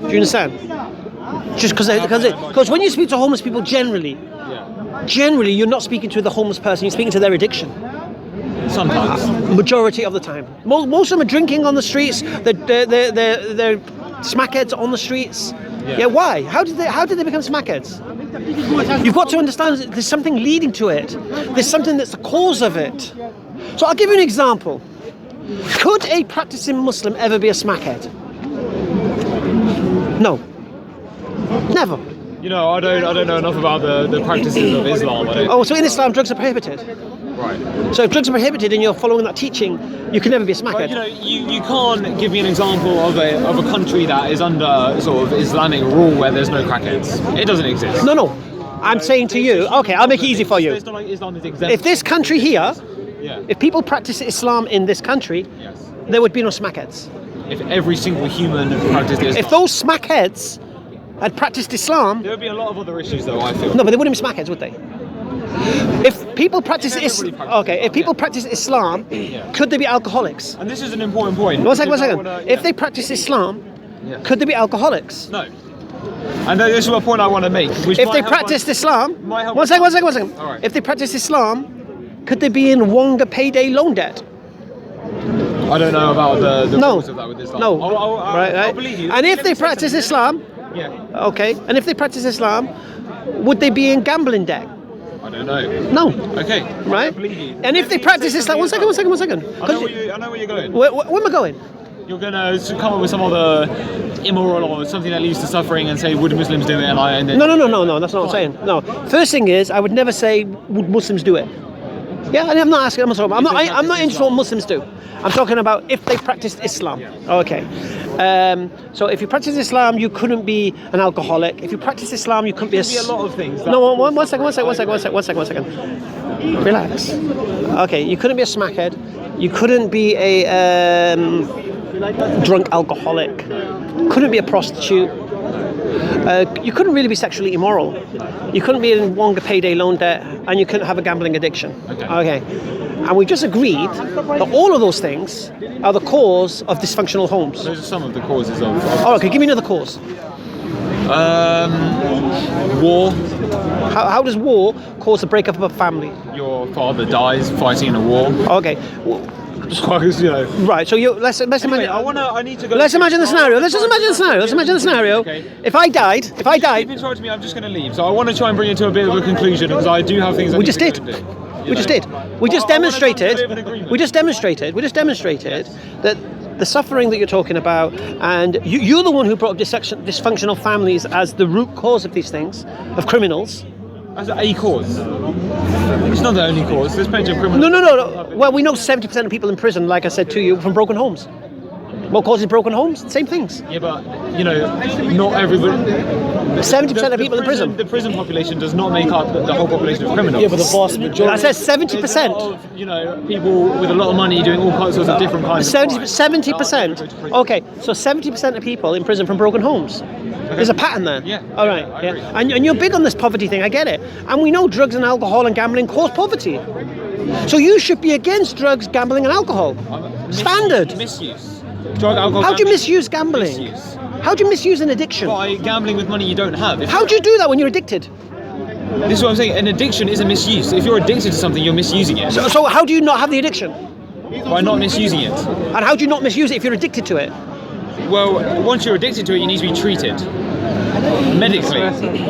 Do you understand? Just because when you speak to homeless people generally, you're not speaking to the homeless person, you're speaking to their addiction. Sometimes. Majority of the time. Most of them are drinking on the streets, they're smackheads on the streets. Yeah, why? How did they become smackheads? You've got to understand that there's something leading to it. There's something that's the cause of it. So I'll give you an example. Could a practicing Muslim ever be a smackhead? No. Never. You know, I don't know enough about the practices of Islam. So in Islam, drugs are prohibited. Right. So if drugs are prohibited and you're following that teaching, you can never be a smackhead. But, you know, you can't give me an example of a country that is under sort of Islamic rule where there's no crackheads. It doesn't exist. No. I'm saying to you, okay, I'll make it easy for you. It's not like Islam is exempt. If this country here, if people practice Islam in this country, there would be no smackheads. If every single human practiced Islam. If those smackheads had practiced Islam, there would be a lot of other issues, though. I feel. No, but they wouldn't be smackheads, would they? If people practice Islam, could they be alcoholics? And this is an important point. One second. If they practice Islam, could they be alcoholics? No. And this is a point I want to make. If they practiced Islam, one second. All right. If they practice Islam, could they be in longer payday loan debt? I don't know about the rules of that with Islam. No. Right. I'll believe you. And if they practice Islam, and if they practice Islam, would they be in gambling debt? I don't know. No. Okay. Right. I believe you. And if they practice Islam, one second. I know where you're going. Where am I going? You're going to come up with some other immoral or something that leads to suffering and say, would Muslims do it? No, that's not what I'm saying. No. First thing is, I would never say, would Muslims do it? Yeah, and I'm not asking, I'm not interested in what Muslims do. I'm talking about if they practiced Islam. Okay. So if you practice Islam, you couldn't be an alcoholic. If you practice Islam, you couldn't be a lot of things. No, one second. Relax. Okay, you couldn't be a smackhead. You couldn't be a drunk alcoholic. Couldn't be a prostitute. You couldn't really be sexually immoral. You couldn't be in longer payday loan debt, and you couldn't have a gambling addiction. Okay. And we just agreed that all of those things are the cause of dysfunctional homes. Those are some of the causes of okay, give me another cause. War. How does war cause the breakup of a family? Your father dies fighting in a war. Okay. Right. So let's imagine. I need to go. Let's imagine the scenario. Let's imagine the scenario. Okay. If I died. Keep in touch with me. I'm just going to leave. So I want to try and bring it to a bit of a conclusion because I do have things. We just did. We just demonstrated that the suffering that you're talking about, and you're the one who brought up dysfunctional families as the root cause of these things, of criminals. As a cause. It's not the only cause. There's plenty of criminals. No. Well, we know 70% of people in prison, like I said to you, from broken homes. What causes broken homes? Same things. Yeah, but, not everybody... 70% of people in prison. The prison population does not make up the whole population of criminals. Yeah, but the vast majority... That says 70%. There's a lot of, people with a lot of money doing all kinds of different kinds of 70%. Okay, so 70% of people in prison from broken homes. Okay. There's a pattern there. Yeah. All right. Yeah. And you're big on this poverty thing. I get it. And we know drugs and alcohol and gambling cause poverty. So you should be against drugs, gambling, and alcohol. Standard. Misuse. Drug, alcohol. How do you misuse gambling? Misuse. How do you misuse an addiction? By gambling with money you don't have. How do you do that when you're addicted? This is what I'm saying. An addiction is a misuse. If you're addicted to something, you're misusing it. So how do you not have the addiction? By not misusing it. And how do you not misuse it if you're addicted to it? Well, once you're addicted to it, you need to be treated medically,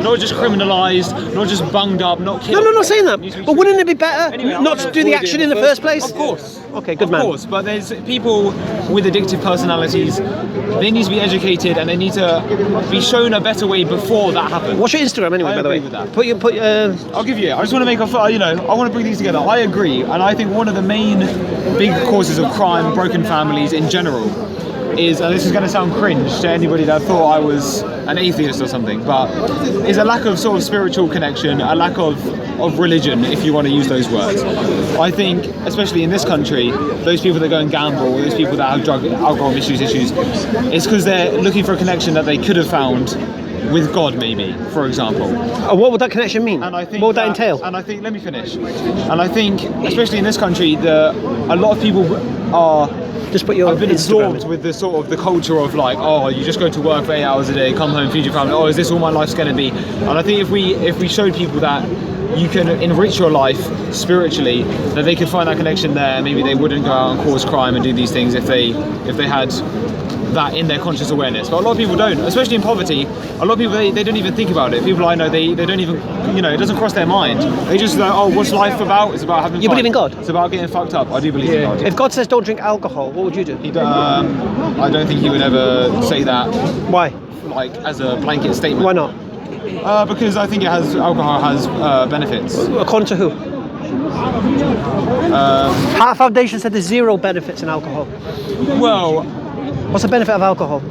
not just criminalised, not just bunged up, not killed. No, I'm not saying that. But wouldn't it be better not to do the action in the first place? Of course. Okay, good man. Of course, but there's people with addictive personalities. They need to be educated and they need to be shown a better way before that happens. What's your Instagram anyway, by the way? With that. I'll give you it. I just want to make I want to bring these together. I agree, and I think one of the main big causes of crime, broken families in general, is, and this is going to sound cringe to anybody that thought I was an atheist or something, but is a lack of sort of spiritual connection, a lack of religion, if you want to use those words. I think, especially in this country, those people that go and gamble, those people that have drug, alcohol misuse issues, it's because they're looking for a connection that they could have found with God, maybe, for example. What would that connection mean? And I think what would that entail? And I think, let me finish. And I think, especially in this country, a lot of people are Just put your I've been Instagram absorbed in. with the sort of the culture of like, oh, you just go to work for 8 hours a day, come home, feed your family. Oh, is this all my life's going to be? And I think if we showed people that you can enrich your life spiritually, that they could find that connection there, maybe they wouldn't go out and cause crime and do these things if they had that in their conscious awareness. But a lot of people don't, especially in poverty. A lot of people, they don't even think about it. People I know, they don't even, it doesn't cross their mind. They just go, oh, what's life about? It's about having fun. You believe in God? It's about getting fucked up. I do believe in God. If God says don't drink alcohol, what would you do? I don't think he would ever say that, Why? like, as a blanket statement. Why not? Because I think alcohol has benefits. According to who? Heart Foundation said there's 0 benefits in alcohol. Well, What's the benefit of alcohol?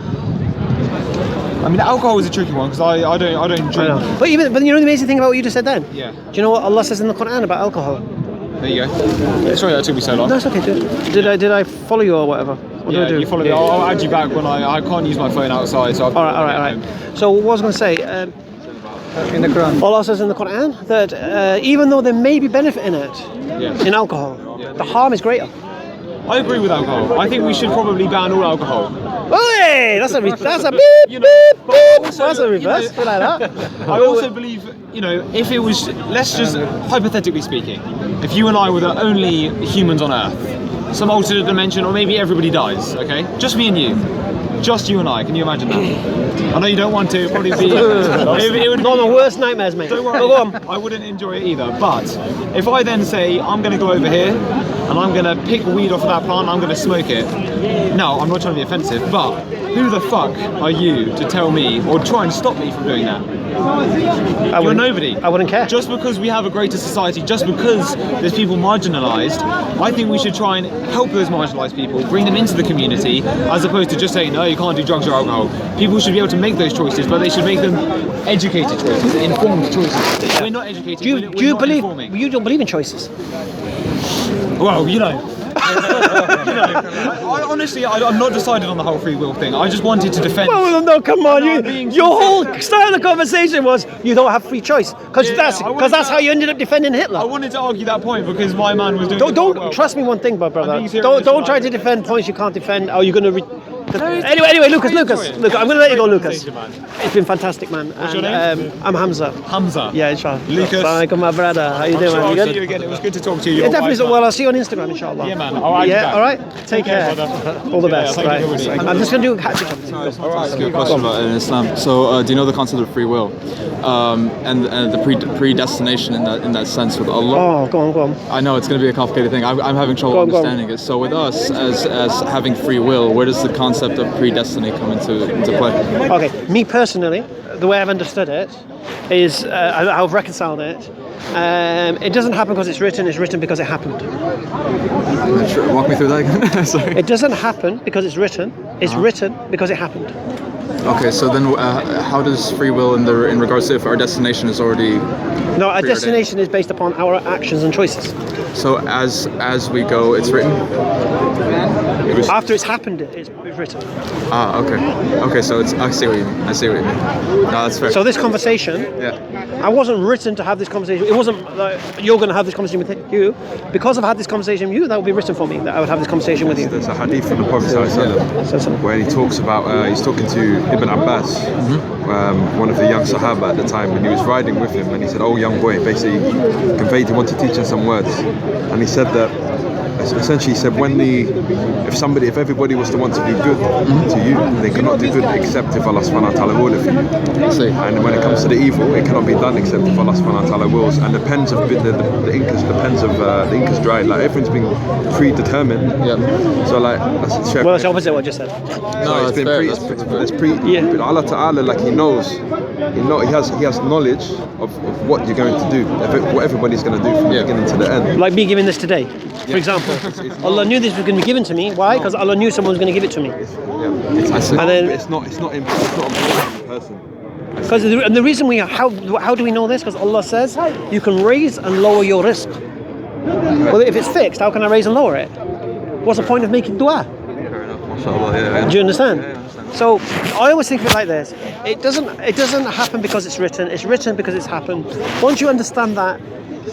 I mean, alcohol is a tricky one because I don't drink. I know. But you know the amazing thing about what you just said then? Yeah. Do you know what Allah says in the Quran about alcohol? There you go. Sorry that took me so long. No, it's okay. Did I follow you or whatever? What do I do? You follow me. I'll add you back when I can't use my phone outside. So All right. So what I was going to say, in the Quran. Allah says in the Quran that even though there may be benefit in it, in alcohol, the harm is greater. I agree with alcohol. I think we should probably ban all alcohol. Oh, hey, that's a beep, That's a reverse. You like that? I also believe, if it was, let's just hypothetically speaking, if you and I were the only humans on Earth, some alternate dimension, or maybe everybody dies, okay? Just me and you. Just you and I. Can you imagine that? I know you don't want to. It'd probably be. It would One of the worst nightmares, mate. Don't worry. Go on. I wouldn't enjoy it either. But if I then say I'm going to go over here and I'm going to pick weed off of that plant, I'm going to smoke it. No, I'm not trying to be offensive, but who the fuck are you to tell me or try and stop me from doing that? You're nobody. I wouldn't care. Just because we have a greater society, just because there's people marginalised, I think we should try and help those marginalised people, bring them into the community, as opposed to just saying, no, you can't do drugs or alcohol. People should be able to make those choices, but they should make them educated choices, informed choices. We're not educated. Do you not believe? informing. You don't believe in choices? Well, I honestly, I'm not decided on the whole free will thing. I just wanted to defend. Well, no, come on. No, being Your whole start of the conversation was you don't have free choice because that's how you ended up defending Hitler. I wanted to argue that point because my man was doing. Don't trust me one thing, brother. I'm being serious, Don't try to defend points you can't defend. Are you going to? Anyway, Lucas, look, I'm going to let you go, Lucas. It's been fantastic, man. What's your name? I'm Hamza. Hamza. Yeah, inshallah. Lucas. Assalamualaikum, my brother. How you doing, man? I'll You see good? you again. It was good to talk to you. Yeah, definitely. Well, I'll see you on Instagram, inshallah. Yeah, man. I'll add you back. All right. Take care. brother. All the Yeah, best. thank you, Right. everybody. I'm just going to do a catch-up. All right. Good question about in Islam. So, do you know the concept of free will, and the predestination in that sense with Allah? Oh, go on. I know it's going to be a complicated thing. I'm having trouble Go on. understanding it. So, with us as having free will, where does the concept of predestiny come into play? Okay, me personally, the way I've understood it is, I've reconciled it. It doesn't happen because it's written because it happened. Sure, walk me through that again. Sorry. It doesn't happen because it's written written because it happened. Okay, so then how does free will in regards to if our destination is already No, our destination is based upon our actions and choices. so as we go, it's written? After it's happened, it's written. Ah, okay, so I see what you mean. No, that's fair. So this conversation, Yeah. I wasn't written to have this conversation. It wasn't like you're going to have this conversation with you. Because I've had this conversation with you, that would be written for me, that I would have this conversation with you. There's a hadith from the Prophet ﷺ where he talks about, he's talking to Ibn Abbas, one of the young Sahaba at the time, and he was riding with him, and he said, "Oh, young boy," basically conveyed he wanted to teach him some words, and he said that, essentially he said, if everybody was to want to do good to you, they cannot do good except if Allah subhanahu wa ta'ala will of you. And when it comes to the evil, it cannot be done except if Allah subhanahu wa ta'ala wills. And the pens of the ink's dried, like everything's been predetermined. Yeah. So like that's Well, it's opposite what I just said. No, it's it's been Yeah. but Allah Ta'ala, like he has knowledge of what you're going to do, what everybody's going to do from the beginning to the end. Like me giving this today, for example. Allah knew this was going to be given to me. Why? Because Allah knew someone was going to give it to me. It's not a person. Because the reason how do we know this? Because Allah says you can raise and lower your risk. Well, if it's fixed, how can I raise and lower it? What's the point of making dua? Fair enough, mashallah, yeah. Do you understand? Yeah, I understand. So I always think of it like this: it doesn't happen because it's written because it's happened. Once you understand that,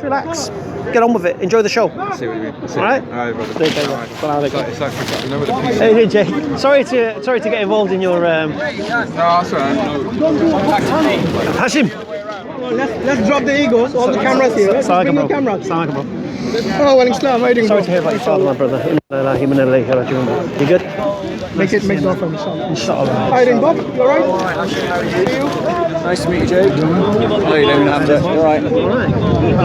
just relax. Get on with it. Enjoy the show. I see what you mean. I see. All right? All right, brother. Take care, All bro. right. Bye. It's like, you know what the police Hey, Jay. Sorry to get involved in your. No, that's all right. Hashim. Let's drop the egos, all the cameras here. Right? Assalamu Bring alaikum, the bro. cameras. Assalamu alaikum, bro. Oh, well, Islam, how are you doing? Sorry to hear about your father, my brother. You good? Make it off from inshallah. Inshallah. How are you doing, Bob? You alright? Nice to meet you, Jake. How are you doing, Hamza? You alright? All right.